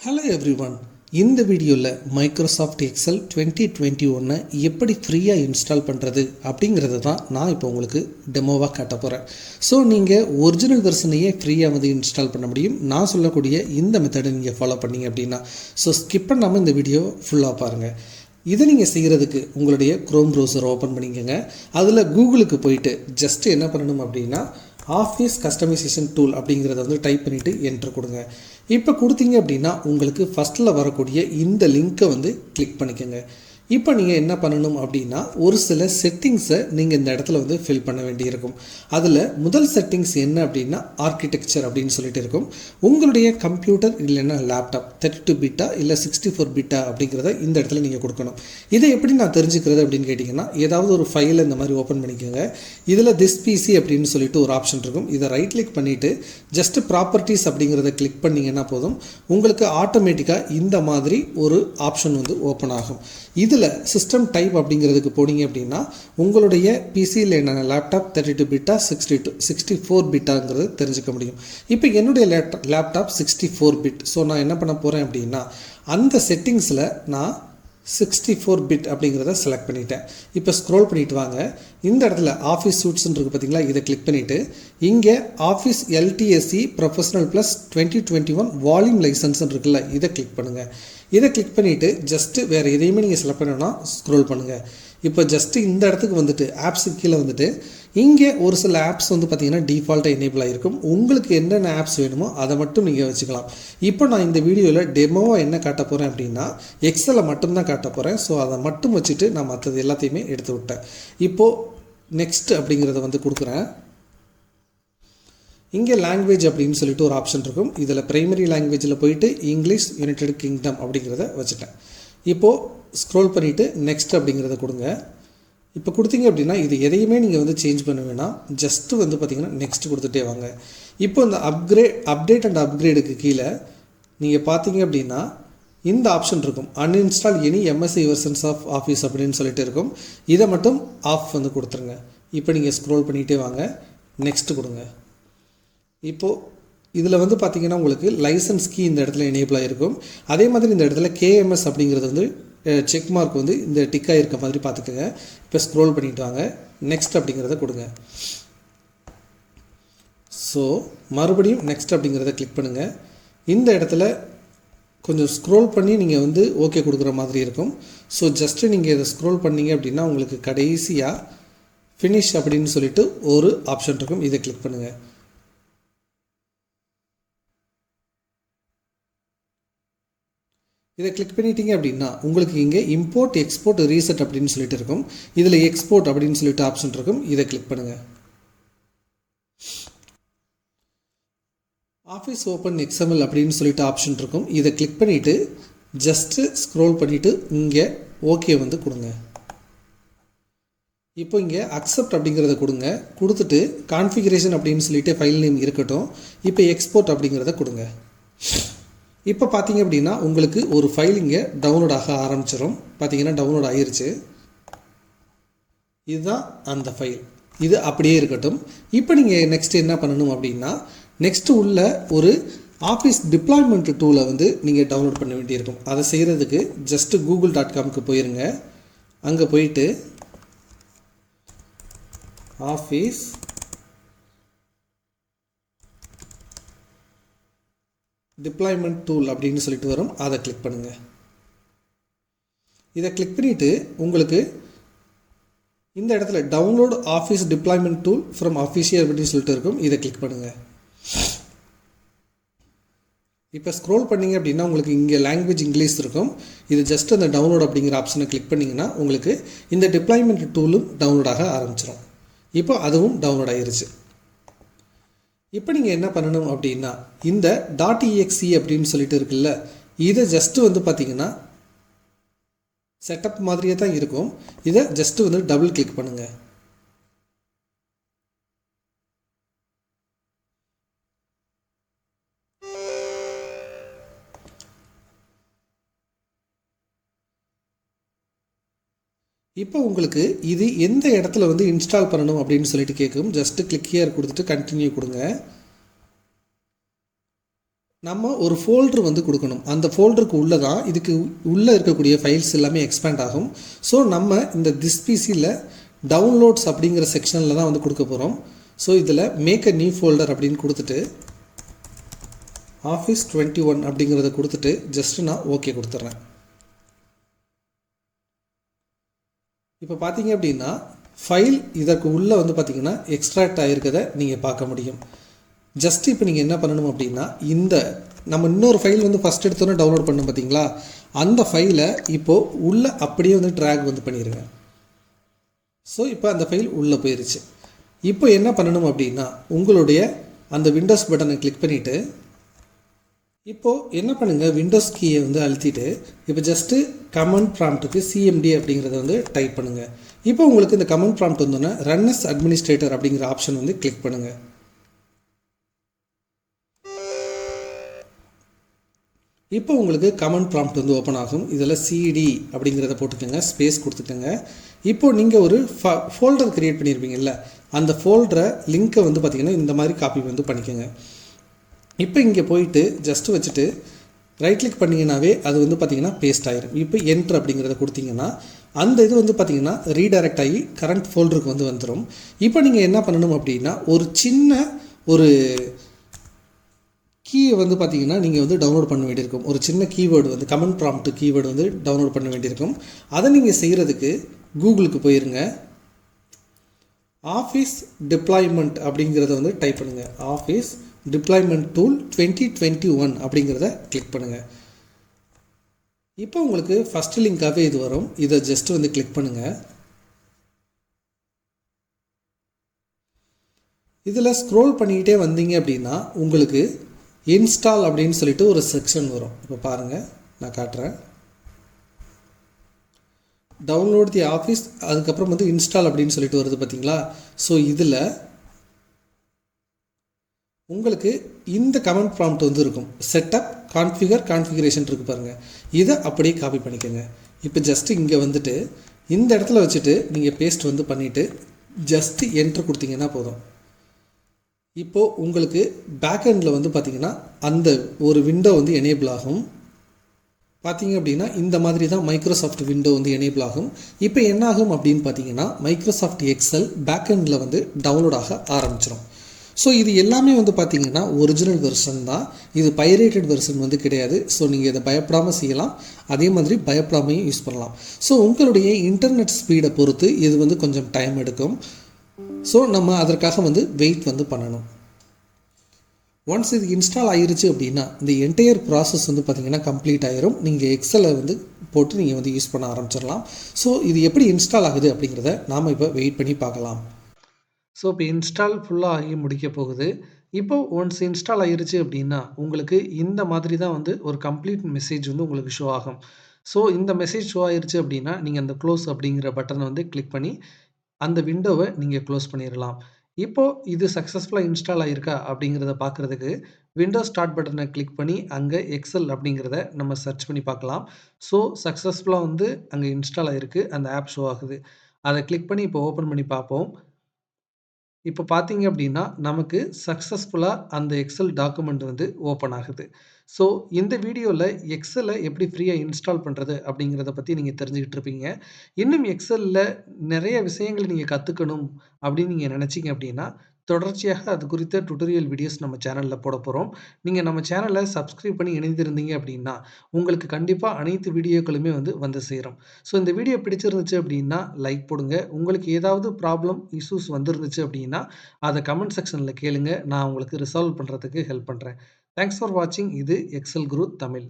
Hello everyone. இந்த வீடியோவில் Microsoft Excel 2021 எப்படி ஃப்ரீயாக இன்ஸ்டால் பண்ணுறது அப்படிங்கிறது தான் நான் இப்போ உங்களுக்கு டெமோவாக காட்ட போகிறேன். ஸோ நீங்கள் ஒரிஜினல் வெர்ஷனையே ஃப்ரீயாக வந்து இன்ஸ்டால் பண்ண முடியும். நான் சொல்லக்கூடிய இந்த மெத்தடை நீங்கள் ஃபாலோ பண்ணீங்க அப்படின்னா. ஸோ ஸ்கிப் பண்ணாமல் இந்த வீடியோ ஃபுல்லாக பாருங்கள். இதை நீங்கள் செய்கிறதுக்கு உங்களுடைய க்ரோம் ப்ரௌசர் ஓப்பன் பண்ணிக்கோங்க. அதில் கூகுளுக்கு போயிட்டு ஜஸ்ட்டு என்ன பண்ணணும் அப்படின்னா ஆஃபீஸ் கஸ்டமைசேஷன் டூல் அப்படிங்கிறத வந்து டைப் பண்ணிவிட்டு என்ட்ரு கொடுங்க. இப்போ கொடுத்தீங்க அப்படின்னா உங்களுக்கு ஃபஸ்ட்டில் வரக்கூடிய இந்த லிங்க்கை வந்து கிளிக் பண்ணிக்கோங்க. இப்போ நீங்கள் என்ன பண்ணணும் அப்படின்னா ஒரு சில செட்டிங்ஸை நீங்கள் இந்த இடத்துல வந்து ஃபில் பண்ண வேண்டியிருக்கும். அதில் முதல் செட்டிங்ஸ் என்ன அப்படின்னா ஆர்கிடெக்சர் அப்படின்னு சொல்லிட்டு இருக்கும். உங்களுடைய கம்ப்யூட்டர் இல்லைன்னா லேப்டாப் 32 பிட்டா இல்லை 64 பிட்டா அப்படிங்கிறத இந்த இடத்துல நீங்கள் கொடுக்கணும். இதை எப்படி நான் தெரிஞ்சுக்கிறது அப்படின்னு கேட்டிங்கன்னா ஏதாவது ஒரு ஃபைலை இந்த மாதிரி ஓப்பன் பண்ணிக்கோங்க. இதில் திஸ் பிசி அப்படின்னு சொல்லிட்டு ஒரு ஆப்ஷன் இருக்கும். இதை ரைட் கிளிக் பண்ணிவிட்டு ஜஸ்ட் ப்ராப்பர்ட்டிஸ் அப்படிங்கிறத கிளிக் பண்ணிங்கன்னா போதும், உங்களுக்கு ஆட்டோமேட்டிக்காக இந்த மாதிரி ஒரு ஆப்ஷன் வந்து ஓப்பன் ஆகும். இதில் சிஸ்டம் டைப் அப்படிங்கிறதுக்கு போனீங்க அப்படின்னா உங்களுடைய பிசியில் என்ன லேப்டாப் 32 பிட்டா 64 பிட்டாங்கிறது தெரிஞ்சுக்க முடியும். இப்போ என்னுடைய லேப்டாப் 64 பிட். ஸோ நான் என்ன பண்ண போகிறேன் அப்படின்னா அந்த செட்டிங்ஸில் நான் 64 பிட் அப்படிங்கிறத செலக்ட் பண்ணிட்டேன். இப்போ ஸ்க்ரோல் பண்ணிட்டு வாங்க. இந்த இடத்துல ஆஃபீஸ் சூட்ஸ்ன்னு இருக்குது பார்த்தீங்களா, இதை கிளிக் பண்ணிவிட்டு இங்கே office LTSC professional plus 2021 volume லைசன்ஸ்ன்னு இருக்குல்ல, இதை கிளிக் பண்ணுங்கள். இதை கிளிக் பண்ணிவிட்டு ஜஸ்ட்டு வேறு எதையுமே நீங்கள் செலக்ட் பண்ணணும்னா ஸ்க்ரோல் பண்ணுங்கள். இப்போ ஜஸ்ட்டு இந்த இடத்துக்கு வந்துட்டு ஆப்ஸுக்கு கீழே வந்துட்டு இங்கே ஒரு சில ஆப்ஸ் வந்து பார்த்திங்கன்னா டிஃபால்ட்டாக எனேபிள் ஆகிருக்கும். உங்களுக்கு என்னென்ன ஆப்ஸ் வேணுமோ அதை மட்டும் நீங்கள் வச்சுக்கலாம். இப்போ நான் இந்த வீடியோவில் டெமோவாக என்ன காட்ட போகிறேன் அப்படின்னா எக்ஸலை மட்டும்தான் காட்ட போகிறேன். ஸோ அதை மட்டும் வச்சுட்டு நான் மற்றது எல்லாத்தையுமே எடுத்து விட்டேன். இப்போது நெக்ஸ்ட் அப்படிங்கிறத வந்து கொடுக்குறேன். இங்கே லாங்குவேஜ் அப்படின்னு சொல்லிட்டு ஒரு ஆப்ஷன் இருக்கும். இதில் பிரைமரி லாங்குவேஜில் போயிட்டு இங்கிலீஷ் யுனைடெட் கிங்டம் அப்படிங்கிறத வச்சுட்டேன். இப்போது ஸ்க்ரோல் பண்ணிவிட்டு நெக்ஸ்ட் அப்படிங்கிறத கொடுங்க. இப்போ கொடுத்தீங்க அப்படின்னா இது எதையுமே நீங்கள் வந்து சேஞ்ச் பண்ண வேணாம். ஜஸ்ட்டு வந்து பார்த்திங்கன்னா நெக்ஸ்ட் கொடுத்துட்டே வாங்க. இப்போ இந்த அப்டேட் அண்ட் அப்கிரேடுக்கு கீழே நீங்கள் பார்த்தீங்க அப்படின்னா இந்த ஆப்ஷன் இருக்கும். Uninstall any MSC versions of office அப்படின்னு சொல்லிட்டு இருக்கும். இதை மட்டும் ஆஃப் வந்து கொடுத்துருங்க. இப்போ நீங்கள் ஸ்க்ரோல் பண்ணிகிட்டே வாங்க, நெக்ஸ்ட்டு கொடுங்க. இப்போது இதில் வந்து பார்த்திங்கன்னா உங்களுக்கு லைசன்ஸ் கீ இந்த இடத்துல எனேபிள் ஆகிருக்கும். அதே மாதிரி இந்த இடத்துல கேஎம்எஸ் அப்படிங்கிறது வந்து செக் மார்க் வந்து இந்த டிக்காக இருக்க மாதிரி பார்த்துக்கோங்க. இப்போ ஸ்க்ரோல் பண்ணிட்டு வாங்க, நெக்ஸ்ட் அப்படிங்கிறத கொடுங்க. ஸோ மறுபடியும் நெக்ஸ்ட் அப்படிங்கிறத கிளிக் பண்ணுங்கள். இந்த இடத்துல கொஞ்சம் ஸ்க்ரோல் பண்ணி நீங்கள் வந்து ஓகே கொடுக்குற மாதிரி இருக்கும். ஸோ ஜஸ்ட்டு நீங்கள் இதை ஸ்க்ரோல் பண்ணிங்க அப்படின்னா உங்களுக்கு கடைசியாக ஃபினிஷ் அப்படின்னு சொல்லிட்டு ஒரு ஆப்ஷன் இருக்கும். இதை கிளிக் பண்ணுங்கள். இதை கிளிக் பண்ணிட்டீங்க அப்படின்னா உங்களுக்கு இங்கே இம்போர்ட் எக்ஸ்போர்ட் ரீசெட் அப்படின்னு சொல்லிட்டு இருக்கும். இதில் எக்ஸ்போர்ட் அப்படின்னு சொல்லிட்டு ஆப்ஷன் இருக்கும். இதை கிளிக் பண்ணுங்கள். ஆஃபீஸ் ஓப்பன் எக்ஸ்எம்எல் அப்படின்னு சொல்லிட்டு ஆப்ஷன் இருக்கும். இதை கிளிக் பண்ணிவிட்டு ஜஸ்ட்டு ஸ்க்ரோல் பண்ணிவிட்டு இங்கே ஓகே வந்து கொடுங்க. இப்போ இங்கே அக்செப்ட் அப்படிங்கிறத கொடுங்க. கொடுத்துட்டு கான்ஃபிகரேஷன் அப்படின்னு சொல்லிட்டு ஃபைல் நேம் இருக்கட்டும். இப்போ எக்ஸ்போர்ட் அப்படிங்கிறத கொடுங்க. இப்போ பார்த்தீங்க அப்படின்னா உங்களுக்கு ஒரு ஃபைல் இங்கே டவுன்லோட் ஆக ஆரம்பிச்சிடும். பார்த்தீங்கன்னா டவுன்லோட் ஆகிருச்சு. இதுதான் அந்த ஃபைல். இது அப்படியே இருக்கட்டும். இப்போ நீங்கள் நெக்ஸ்ட் என்ன பண்ணணும் அப்படின்னா நெக்ஸ்ட்டு உள்ள ஒரு ஆஃபீஸ் டிப்ளாய்மெண்ட் டூலை வந்து நீங்கள் டவுன்லோட் பண்ண வேண்டியிருக்கும். அதை செய்கிறதுக்கு ஜஸ்ட்டு google.comக்கு போயிருங்க. அங்கே போயிட்டு ஆஃபீஸ் டிப்ளாய்மெண்ட் டூல் அப்படின்னு சொல்லிட்டு வரும். அதை கிளிக் பண்ணுங்கள். இதை கிளிக் பண்ணிவிட்டு உங்களுக்கு இந்த இடத்துல download office deployment tool from official அப்படின்னு சொல்லிட்டு இருக்கும். இதை கிளிக் பண்ணுங்கள். இப்போ ஸ்க்ரோல் பண்ணிங்க அப்படின்னா உங்களுக்கு இங்கே லாங்குவேஜ் இங்கிலீஷ் இருக்கும். இது ஜஸ்ட் அந்த டவுன்லோட் அப்படிங்கிற ஆப்ஷனை கிளிக் பண்ணிங்கன்னா உங்களுக்கு இந்த டிப்ளாய்மெண்ட் டூலும் டவுன்லோட் ஆக ஆரம்பிச்சிடும். இப்போ அதுவும் டவுன்லோட் ஆகிருச்சு. இப்போ நீங்கள் என்ன பண்ணணும் அப்படின்னா இந்த .exe அப்படின்னு சொல்லிட்டு இருக்குல்ல, இதை ஜஸ்ட்டு வந்து பார்த்தீங்கன்னா செட்டப் மாதிரியே தான் இருக்கும். இதை ஜஸ்ட்டு வந்து டபுள் கிளிக் பண்ணுங்கள். இப்போ உங்களுக்கு இது எந்த இடத்துல வந்து இன்ஸ்டால் பண்ணணும் அப்படின்னு சொல்லிட்டு கேட்கும். ஜஸ்ட்டு கிளிக் ஹியர் கொடுத்துட்டு கண்டினியூ கொடுங்க. நம்ம ஒரு ஃபோல்டர் வந்து கொடுக்கணும். அந்த ஃபோல்டருக்கு உள்ளே தான் இதுக்கு உள்ளே இருக்கக்கூடிய ஃபைல்ஸ் எல்லாமே எக்ஸ்பேண்ட் ஆகும். ஸோ நம்ம இந்த திஸ் பிசியில் டவுன்லோட்ஸ் அப்படிங்கிற செக்ஷனில் தான் வந்து கொடுக்க போகிறோம். ஸோ இதில் மேக் அ நியூ ஃபோல்டர் அப்படின்னு கொடுத்துட்டு ஆஃபீஸ் 21 அப்படிங்கிறத கொடுத்துட்டு ஜஸ்ட்டு நான் ஓகே கொடுத்துட்றேன். இப்போ பார்த்தீங்க அப்படின்னா ஃபைல் இதற்கு உள்ளே வந்து பார்த்திங்கன்னா எக்ஸ்ட்ராக்ட் ஆகிருக்கதை நீங்கள் பார்க்க முடியும். ஜஸ்ட் இப்போ நீங்கள் என்ன பண்ணணும் அப்படின்னா இந்த நம்ம இன்னொரு ஃபைல் வந்து ஃபஸ்ட் எடுத்தோன்னே டவுன்லோட் பண்ணணும் பார்த்தீங்களா, அந்த ஃபைலை இப்போது உள்ளே அப்படியே வந்து ட்ராக் வந்து பண்ணிடுங்க. ஸோ இப்போ அந்த ஃபைல் உள்ளே போயிருச்சு. இப்போ என்ன பண்ணணும் அப்படின்னா உங்களுடைய அந்த விண்டோஸ் பட்டனை கிளிக் பண்ணிவிட்டு இப்போது என்ன பண்ணுங்கள், விண்டோஸ் கீயை வந்து அழுத்திட்டு இப்போ ஜஸ்ட்டு கமெண்ட் ப்ராம்ப்ட்டுக்கு சிஎம்டி அப்படிங்கிறத வந்து டைப் பண்ணுங்கள். இப்போ உங்களுக்கு இந்த கமெண்ட் ப்ராம்ப்ட் வந்தோன்னே ரன் அஸ் அட்மினிஸ்ட்ரேட்டர் அப்படிங்கிற ஆப்ஷன் வந்து கிளிக் பண்ணுங்கள். இப்போ உங்களுக்கு கமெண்ட் ப்ராம்ப்ட் வந்து ஓப்பன் ஆகும். இதில் சிடி அப்படிங்கிறத போட்டுக்கோங்க, ஸ்பேஸ் கொடுத்துக்கோங்க. இப்போது நீங்கள் ஒரு ஃபோல்டர் க்ரியேட் பண்ணியிருப்பீங்கல்ல, அந்த ஃபோல்டரை லிங்க்கை வந்து பார்த்திங்கன்னா இந்த மாதிரி காப்பி வந்து பண்ணிக்கோங்க. இப்போ இங்கே போயிட்டு ஜஸ்ட்டு வச்சுட்டு ரைட் கிளிக் பண்ணிங்கனாவே அது வந்து பார்த்திங்கன்னா பேஸ்ட் ஆகிரும். இப்போ என்ட்ரு அப்படிங்கிறத கொடுத்தீங்கன்னா அந்த இது வந்து பார்த்திங்கன்னா ரீடைரக்ட் ஆகி கரண்ட் ஃபோல்டருக்கு வந்து வந்துடும். இப்போ நீங்கள் என்ன பண்ணணும் அப்படின்னா ஒரு சின்ன ஒரு கீயை வந்து பார்த்திங்கன்னா நீங்கள் வந்து டவுன்லோட் பண்ண வேண்டியிருக்கும். ஒரு சின்ன கீவேர்டு வந்து கமெண்ட் ப்ராம்ப்ட் கீவேர்டு வந்து டவுன்லோட் பண்ண வேண்டியிருக்கும். அதை நீங்கள் செய்கிறதுக்கு கூகுளுக்கு போயிருங்க, ஆஃபீஸ் டிப்ளாய்மெண்ட் அப்படிங்கிறத வந்து டைப் பண்ணுங்கள். ஆஃபீஸ் டிப்ளாய்மெண்ட் டூல் 2021 அப்படிங்கிறத கிளிக் பண்ணுங்கள். இப்போ உங்களுக்கு ஃபஸ்ட்டு லிங்காகவே இது வரும். இதை ஜஸ்ட்டு வந்து கிளிக் பண்ணுங்கள். இதில் ஸ்க்ரோல் பண்ணிக்கிட்டே வந்தீங்க அப்படின்னா உங்களுக்கு இன்ஸ்டால் அப்படின்னு சொல்லிட்டு ஒரு செக்ஷன் வரும். இப்போ பாருங்கள், நான் காட்டுறேன். டவுன்லோட் தி ஆஃபீஸ், அதுக்கப்புறம் வந்து இன்ஸ்டால் அப்படின்னு சொல்லிட்டு வருது பார்த்தீங்களா. ஸோ இதில் உங்களுக்கு இந்த கமெண்ட் ப்ராம்ப்ட் வந்து இருக்கும். செட்டப் கான்ஃபிகரேஷன் இருக்குது பாருங்கள், இதை அப்படியே காப்பி பண்ணிக்கோங்க. இப்போ ஜஸ்ட்டு இங்கே வந்துட்டு இந்த இடத்துல வச்சுட்டு நீங்கள் பேஸ்ட் வந்து பண்ணிவிட்டு ஜஸ்ட்டு என்ட்ரு கொடுத்தீங்கன்னா போதும். இப்போது உங்களுக்கு பேக்எண்டில் வந்து பார்த்திங்கன்னா அந்த ஒரு விண்டோ வந்து எனேபிள் ஆகும். பார்த்திங்க அப்படின்னா இந்த மாதிரி தான் மைக்ரோசாஃப்ட் விண்டோ வந்து எனேபிள் ஆகும். இப்போ என்ன ஆகும் அப்படின்னு பார்த்தீங்கன்னா மைக்ரோசாஃப்ட் எக்ஸல் பேக்எண்டில் வந்து டவுன்லோட் ஆக ஆரம்பிச்சிடும். ஸோ இது எல்லாமே வந்து பார்த்திங்கன்னா ஒரிஜினல் வெர்ஷன் தான், இது பைரேட்டட் வெர்ஷன் வந்து கிடையாது. ஸோ நீங்கள் இதை பயப்படாமல் செய்யலாம், அதே மாதிரி பயப்படாமையும் யூஸ் பண்ணலாம். ஸோ உங்களுடைய இன்டர்நெட் ஸ்பீடை பொறுத்து இது வந்து கொஞ்சம் டைம் எடுக்கும். ஸோ நம்ம அதற்காக வந்து வெயிட் வந்து பண்ணணும். ஒன்ஸ் இது இன்ஸ்டால் ஆகிருச்சு அப்படின்னா இந்த என்டையர் ப்ராசஸ் வந்து பார்த்திங்கன்னா கம்ப்ளீட் ஆகிரும். நீங்கள் எக்ஸலை வந்து போட்டு நீங்கள் வந்து யூஸ் பண்ண ஆரம்பிச்சிடலாம். ஸோ இது எப்படி இன்ஸ்டால் ஆகுது அப்படிங்கிறத நாம் இப்போ வெயிட் பண்ணி பார்க்கலாம். ஸோ இப்போ இன்ஸ்டால் ஃபுல்லாக ஆகி முடிக்க போகுது. இப்போ ஒன்ஸ் இன்ஸ்டால் ஆகிருச்சு அப்படின்னா உங்களுக்கு இந்த மாதிரி தான் வந்து ஒரு கம்ப்ளீட் மெசேஜ் வந்து உங்களுக்கு ஷோ ஆகும். ஸோ இந்த மெசேஜ் ஷோ ஆகிருச்சு அப்படின்னா நீங்கள் அந்த க்ளோஸ் அப்படிங்கிற பட்டனை வந்து கிளிக் பண்ணி அந்த விண்டோவை நீங்கள் க்ளோஸ் பண்ணிடலாம். இப்போது இது சக்ஸஸ்ஃபுல்லாக இன்ஸ்டால் ஆகிருக்கா அப்படிங்கிறத பார்க்குறதுக்கு விண்டோஸ் ஸ்டார்ட் பட்டனை கிளிக் பண்ணி அங்கே எக்ஸல் அப்படிங்கிறத நம்ம சர்ச் பண்ணி பார்க்கலாம். ஸோ சக்ஸஸ்ஃபுல்லாக வந்து அங்கே இன்ஸ்டால் ஆகிருக்கு, அந்த ஆப் ஷோ ஆகுது. அதை கிளிக் பண்ணி இப்போ ஓப்பன் பண்ணி பார்ப்போம். இப்போ பார்த்தீங்க அப்படின்னா நமக்கு சக்ஸஸ்ஃபுல்லாக அந்த எக்ஸல் டாக்குமெண்ட் வந்து ஓப்பன் ஆகுது. ஸோ இந்த வீடியோவில் எக்ஸலை எப்படி ஃப்ரீயாக இன்ஸ்டால் பண்ணுறது அப்படிங்கிறத பற்றி நீங்கள் தெரிஞ்சுக்கிட்டு இருப்பீங்க. இன்னும் எக்ஸலில் நிறைய விஷயங்களை நீங்கள் கற்றுக்கணும் அப்படின்னு நீங்கள் நினச்சிங்க அப்படின்னா தொடர்ச்சியாக அது குறித்த டுட்டோரியல் வீடியோஸ் நம்ம சேனலில் போட போகிறோம். நீங்கள் நம்ம சேனலை சப்ஸ்கிரைப் பண்ணி இணைந்திருந்தீங்க அப்படின்னா உங்களுக்கு கண்டிப்பாக அனைத்து வீடியோக்களுமே வந்து சேரும். ஸோ இந்த வீடியோ பிடிச்சிருந்துச்சு அப்படின்னா லைக் போடுங்க. உங்களுக்கு ஏதாவது ப்ராப்ளம் இஷ்யூஸ் வந்துருந்துச்சு அப்படின்னா அதை கமெண்ட் செக்ஷனில் கேளுங்க, நான் உங்களுக்கு ரிசால்வ் பண்ணுறதுக்கு ஹெல்ப் பண்ணுறேன். தேங்க்ஸ் ஃபார் வாட்சிங். இது எக்ஸல் குரு தமிழ்.